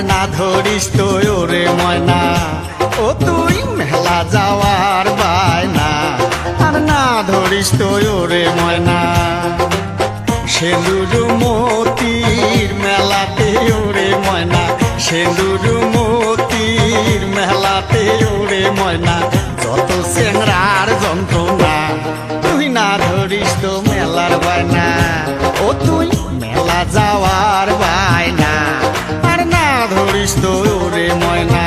না ধরিস তো ওরে ময়না, ও তুই মেলা যাওয়ার বায়না, আর না ধরিস তো ওরে ময়না। সেন্দুর মতির মেলাতে ওরে ময়না, সেন্দুর মতির মেলাতে ওরে ময়না, যত চেংড়ার যন্ত্রণা, তুই না ধরিস তো মেলার বায়না, ও তুই মেলা যাওয়ার বায়না, আর না ধরিস তো ওরে ময়না।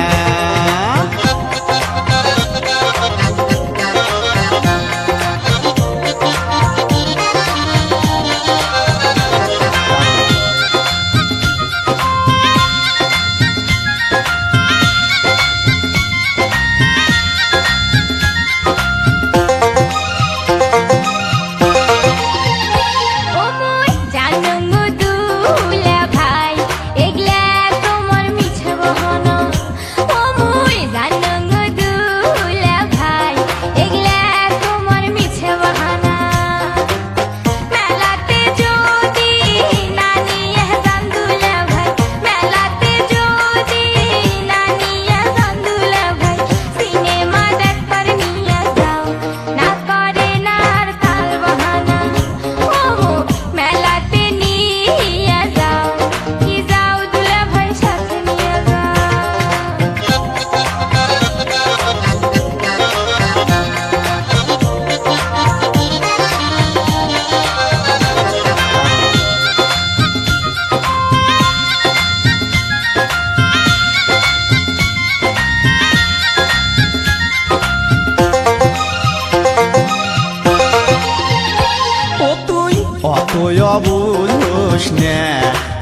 অতই অবুঝোস না,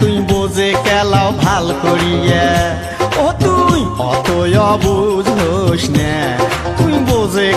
তুই বোঝে কেলাও ভাল করিয়া, ও তুই অতই অবুঝোস না, তুই বোঝে